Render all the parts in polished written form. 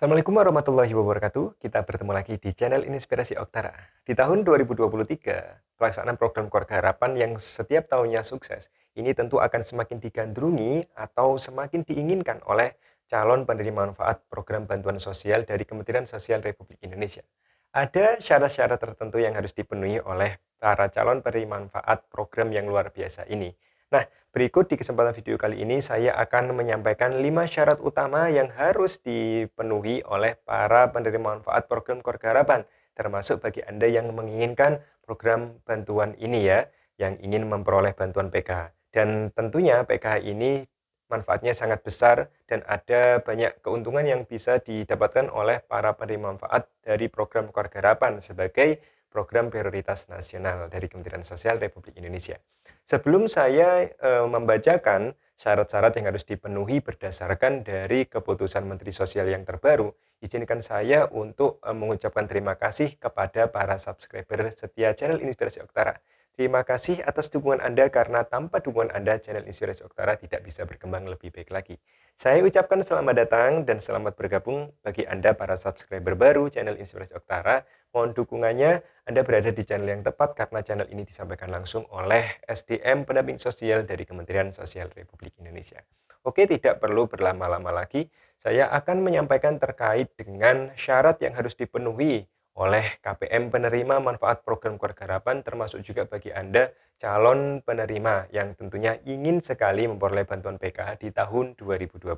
Assalamualaikum warahmatullahi wabarakatuh. Kita bertemu lagi di channel Inspirasi Oktara. Di tahun 2023, pelaksanaan program Keluarga Harapan yang setiap tahunnya sukses, ini tentu akan semakin digandrungi atau semakin diinginkan oleh calon penerima manfaat program bantuan sosial dari Kementerian Sosial Republik Indonesia. Ada syarat-syarat tertentu yang harus dipenuhi oleh para calon penerima manfaat program yang luar biasa ini. Nah, berikut di kesempatan video kali ini saya akan menyampaikan 5 syarat utama yang harus dipenuhi oleh para penerima manfaat program Keluarga Harapan, termasuk bagi Anda yang menginginkan program bantuan ini ya, yang ingin memperoleh bantuan PKH. Dan tentunya PKH ini manfaatnya sangat besar dan ada banyak keuntungan yang bisa didapatkan oleh para penerima manfaat dari program Keluarga Harapan sebagai program prioritas nasional dari Kementerian Sosial Republik Indonesia. Sebelum saya membacakan syarat-syarat yang harus dipenuhi berdasarkan dari keputusan Menteri Sosial yang terbaru, izinkan saya untuk mengucapkan terima kasih kepada para subscriber setia channel Inspirasi Oktara. Terima kasih atas dukungan Anda karena tanpa dukungan Anda, channel Inspirasi Oktara tidak bisa berkembang lebih baik lagi. Saya ucapkan selamat datang dan selamat bergabung bagi Anda para subscriber baru channel Inspirasi Oktara. Mohon dukungannya, Anda berada di channel yang tepat karena channel ini disampaikan langsung oleh SDM Pendamping Sosial dari Kementerian Sosial Republik Indonesia. Oke, tidak perlu berlama-lama lagi, saya akan menyampaikan terkait dengan syarat yang harus dipenuhi oleh KPM penerima manfaat program Keluarga Harapan, termasuk juga bagi Anda calon penerima yang tentunya ingin sekali memperoleh bantuan PKH di tahun 2023.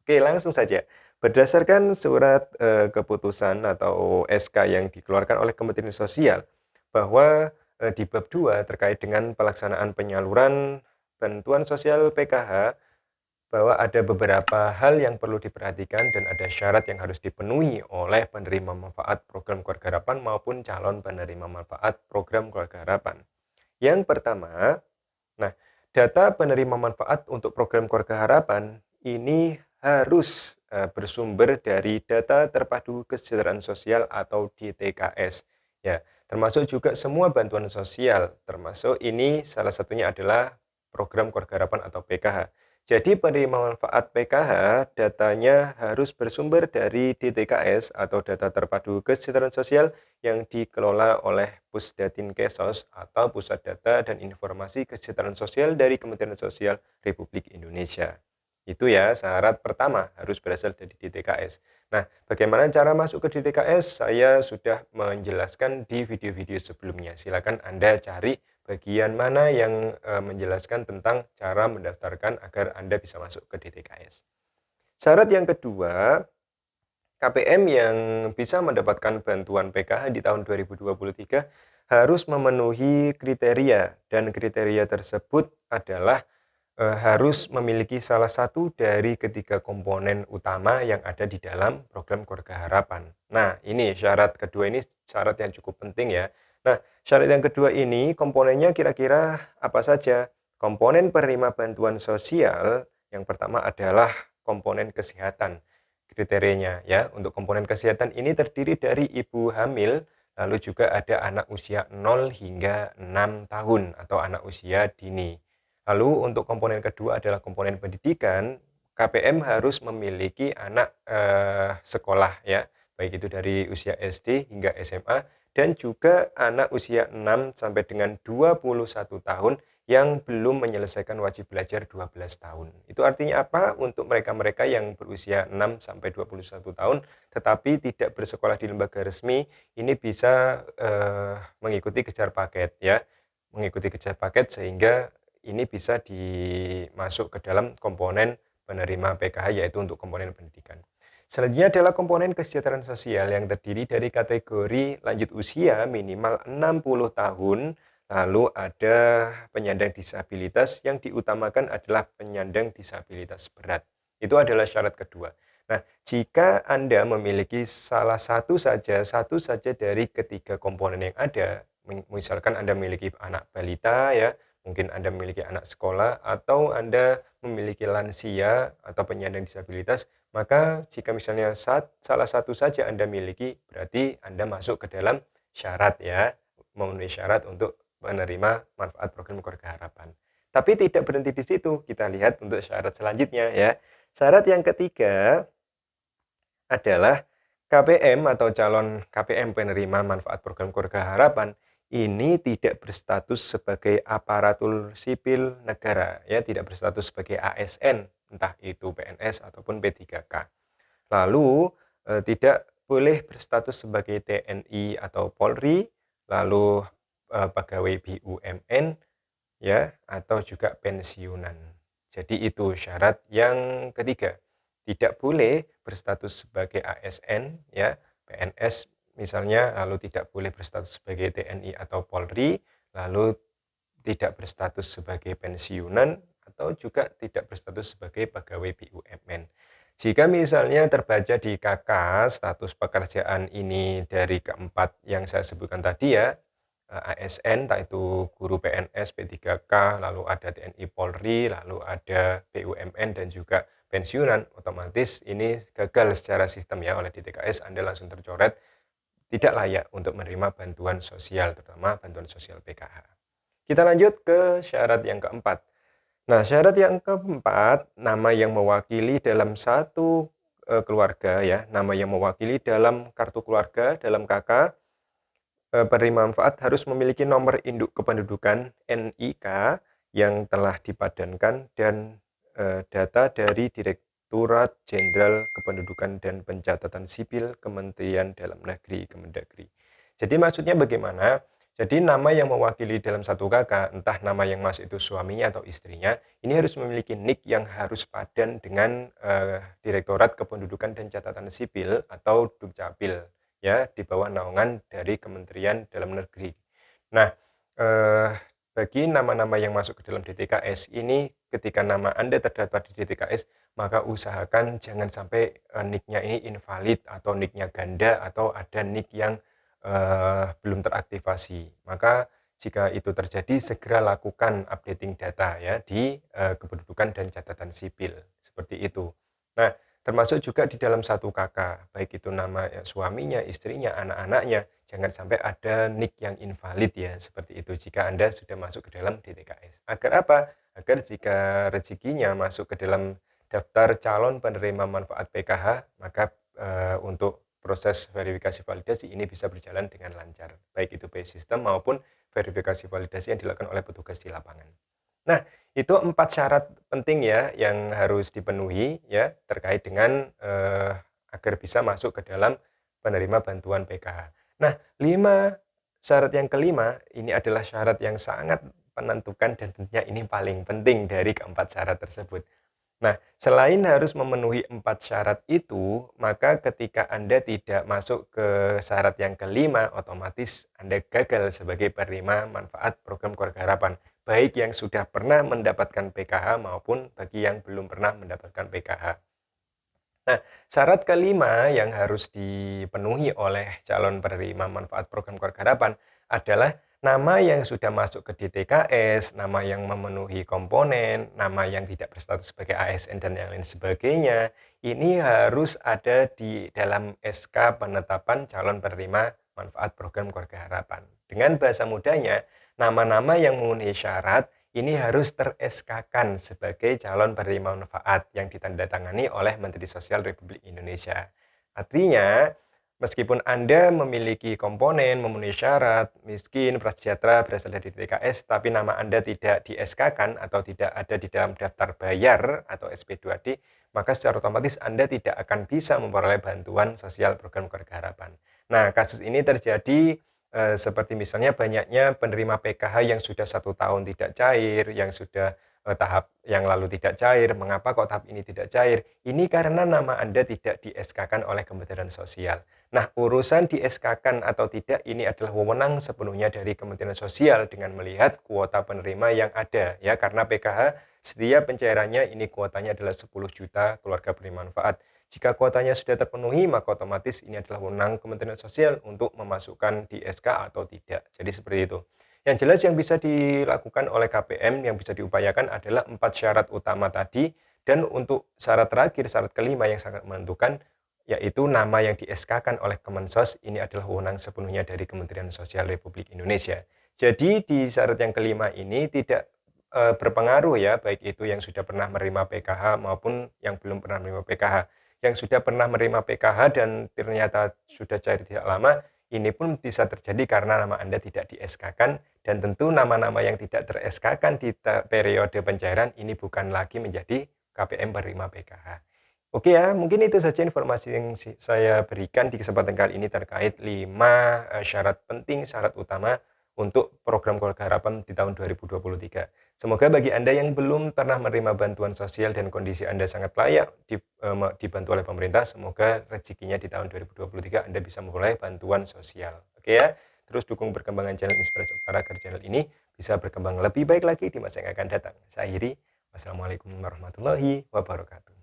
Oke, langsung saja. Berdasarkan surat keputusan atau SK yang dikeluarkan oleh Kementerian Sosial bahwa di bab 2 terkait dengan pelaksanaan penyaluran bantuan sosial PKH, bahwa ada beberapa hal yang perlu diperhatikan dan ada syarat yang harus dipenuhi oleh penerima manfaat program Keluarga Harapan maupun calon penerima manfaat program Keluarga Harapan. Yang pertama, nah, data penerima manfaat untuk program Keluarga Harapan ini harus bersumber dari data terpadu kesejahteraan sosial atau DTKS. Ya, termasuk juga semua bantuan sosial, termasuk ini salah satunya adalah program Keluarga Harapan atau PKH. Jadi penerima manfaat PKH datanya harus bersumber dari DTKS atau data terpadu kesejahteraan sosial yang dikelola oleh Pusdatin Kesos atau Pusat Data dan Informasi Kesejahteraan Sosial dari Kementerian Sosial Republik Indonesia. Itu ya, syarat pertama harus berasal dari DTKS. Nah, bagaimana cara masuk ke DTKS? Saya sudah menjelaskan di video-video sebelumnya. Silakan Anda cari bagian mana yang menjelaskan tentang cara mendaftarkan agar Anda bisa masuk ke DTKS. Syarat yang kedua, KPM yang bisa mendapatkan bantuan PKH di tahun 2023 harus memenuhi kriteria dan kriteria tersebut adalah harus memiliki salah satu dari ketiga komponen utama yang ada di dalam program Keluarga Harapan. Nah, ini syarat kedua ini syarat yang cukup penting ya. Nah, syarat yang kedua ini komponennya kira-kira apa saja? Komponen penerima bantuan sosial yang pertama adalah komponen kesehatan. Kriterianya ya, untuk komponen kesehatan ini terdiri dari ibu hamil, lalu juga ada anak usia 0 hingga 6 tahun atau anak usia dini. Lalu untuk komponen kedua adalah komponen pendidikan, KPM harus memiliki anak sekolah ya, baik itu dari usia SD hingga SMA dan juga anak usia 6 sampai dengan 21 tahun yang belum menyelesaikan wajib belajar 12 tahun. Itu artinya apa? Untuk mereka-mereka yang berusia 6 sampai 21 tahun tetapi tidak bersekolah di lembaga resmi, ini bisa mengikuti kejar paket ya. Mengikuti kejar paket sehingga ini bisa dimasuk ke dalam komponen penerima PKH yaitu untuk komponen pendidikan. Selanjutnya adalah komponen kesejahteraan sosial yang terdiri dari kategori lanjut usia minimal 60 tahun, lalu ada penyandang disabilitas yang diutamakan adalah penyandang disabilitas berat. Itu adalah syarat kedua. Nah, jika Anda memiliki satu saja dari ketiga komponen yang ada, misalkan Anda memiliki anak balita ya, mungkin Anda memiliki anak sekolah atau Anda memiliki lansia atau penyandang disabilitas, maka jika misalnya salah satu saja Anda miliki, berarti Anda masuk ke dalam syarat ya, memenuhi syarat untuk menerima manfaat program Keluarga Harapan. Tapi tidak berhenti di situ, kita lihat untuk syarat selanjutnya ya. Syarat yang ketiga, adalah KPM atau calon KPM penerima manfaat program keluarga harapan ini tidak berstatus sebagai aparatur sipil negara, ya, tidak berstatus sebagai ASN, entah itu PNS ataupun P3K. Lalu tidak boleh berstatus sebagai TNI atau Polri, lalu pegawai BUMN, ya, atau juga pensiunan. Jadi itu syarat yang ketiga. Tidak boleh berstatus sebagai ASN, ya, PNS misalnya, lalu tidak boleh berstatus sebagai TNI atau Polri, lalu tidak berstatus sebagai pensiunan, atau juga tidak berstatus sebagai pegawai BUMN. Jika misalnya terbaca di KK status pekerjaan ini dari keempat yang saya sebutkan tadi, ya, ASN, entah itu guru PNS, P3K, lalu ada TNI Polri, lalu ada BUMN dan juga pensiunan, otomatis ini gagal secara sistem, ya, oleh DTKS, Anda langsung tercoret tidak layak untuk menerima bantuan sosial, terutama bantuan sosial PKH. Kita lanjut ke syarat yang keempat. Nah, syarat yang keempat, nama yang mewakili dalam satu keluarga, ya, nama yang mewakili dalam kartu keluarga, dalam KK, penerima manfaat harus memiliki nomor induk kependudukan NIK yang telah dipadankan dan data dari Direktorat Jenderal Kependudukan dan Pencatatan Sipil Kementerian Dalam Negeri, Kemendagri. Jadi maksudnya bagaimana? Jadi nama yang mewakili dalam satu kakak, entah nama yang masuk itu suaminya atau istrinya, ini harus memiliki NIK yang harus padan dengan Direktorat Kependudukan dan Catatan Sipil atau Dukcapil, ya, di bawah naungan dari Kementerian Dalam Negeri. Nah, bagi nama-nama yang masuk ke dalam DTKS ini, ketika nama Anda terdaftar di DTKS, maka usahakan jangan sampai NIK-nya ini invalid atau NIK-nya ganda atau ada NIK yang belum teraktivasi. Maka jika itu terjadi, segera lakukan updating data, ya, di kependudukan dan catatan sipil, seperti itu. Nah, termasuk juga di dalam satu kakak, baik itu nama suaminya, istrinya, anak-anaknya, jangan sampai ada NIK yang invalid, ya, seperti itu jika Anda sudah masuk ke dalam DTKS. Agar apa? Agar jika rezekinya masuk ke dalam daftar calon penerima manfaat PKH, maka untuk proses verifikasi validasi ini bisa berjalan dengan lancar, baik itu by system maupun verifikasi validasi yang dilakukan oleh petugas di lapangan. Nah, itu 4 syarat penting, ya, yang harus dipenuhi, ya, terkait dengan agar bisa masuk ke dalam penerima bantuan PKH. Nah, 5 syarat yang kelima ini adalah syarat yang sangat menentukan dan tentunya ini paling penting dari keempat syarat tersebut. Nah, selain harus memenuhi 4 syarat itu, maka ketika Anda tidak masuk ke syarat yang kelima, otomatis Anda gagal sebagai penerima manfaat program Keluarga Harapan, baik yang sudah pernah mendapatkan PKH maupun bagi yang belum pernah mendapatkan PKH. Nah, syarat kelima yang harus dipenuhi oleh calon penerima manfaat program Keluarga Harapan adalah nama yang sudah masuk ke DTKS, nama yang memenuhi komponen, nama yang tidak berstatus sebagai ASN dan yang lain sebagainya, ini harus ada di dalam SK penetapan calon penerima manfaat program Keluarga Harapan. Dengan bahasa mudahnya, nama-nama yang memenuhi syarat ini harus ter-SK-kan sebagai calon penerima manfaat yang ditandatangani oleh Menteri Sosial Republik Indonesia. Artinya, meskipun Anda memiliki komponen, memenuhi syarat, miskin, prasejahtera, berasal dari DTKS, tapi nama Anda tidak di-SK-kan atau tidak ada di dalam daftar bayar atau SP2D, maka secara otomatis Anda tidak akan bisa memperoleh bantuan sosial program Keluarga Harapan. Nah, kasus ini terjadi seperti misalnya banyaknya penerima PKH yang sudah 1 tahun tidak cair, yang sudah tahap yang lalu tidak cair. Mengapa kok tahap ini tidak cair? Ini karena nama Anda tidak di-SK-kan oleh Kementerian Sosial. Nah, urusan di-SK-kan atau tidak ini adalah wewenang sepenuhnya dari Kementerian Sosial dengan melihat kuota penerima yang ada, ya, karena PKH setiap pencairannya ini kuotanya adalah 10 juta keluarga penerima manfaat. Jika kuotanya sudah terpenuhi, maka otomatis ini adalah wewenang Kementerian Sosial untuk memasukkan di SK atau tidak. Jadi seperti itu. Yang jelas yang bisa dilakukan oleh KPM, yang bisa diupayakan adalah 4 syarat utama tadi, dan untuk syarat terakhir, syarat kelima yang sangat menentukan, yaitu nama yang di SK-kan oleh Kemensos, ini adalah wewenang sepenuhnya dari Kementerian Sosial Republik Indonesia. Jadi di syarat yang kelima ini tidak berpengaruh, ya, baik itu yang sudah pernah menerima PKH maupun yang belum pernah menerima PKH. yang sudah pernah menerima PKH dan ternyata sudah cair tidak lama, ini pun bisa terjadi karena nama Anda tidak di-SK-kan, dan tentu nama-nama yang tidak ter-SK-kan di periode pencairan ini bukan lagi menjadi KPM penerima PKH. Oke ya, mungkin itu saja informasi yang saya berikan di kesempatan kali ini terkait 5 syarat penting, syarat utama untuk program Keluarga Harapan di tahun 2023. Semoga bagi Anda yang belum pernah menerima bantuan sosial dan kondisi Anda sangat layak dibantu oleh pemerintah, semoga rezekinya di tahun 2023 Anda bisa memperoleh bantuan sosial. Oke ya, terus dukung perkembangan channel Inspirasi Oktara agar channel ini bisa berkembang lebih baik lagi di masa yang akan datang. Saya akhiri, wassalamualaikum warahmatullahi wabarakatuh.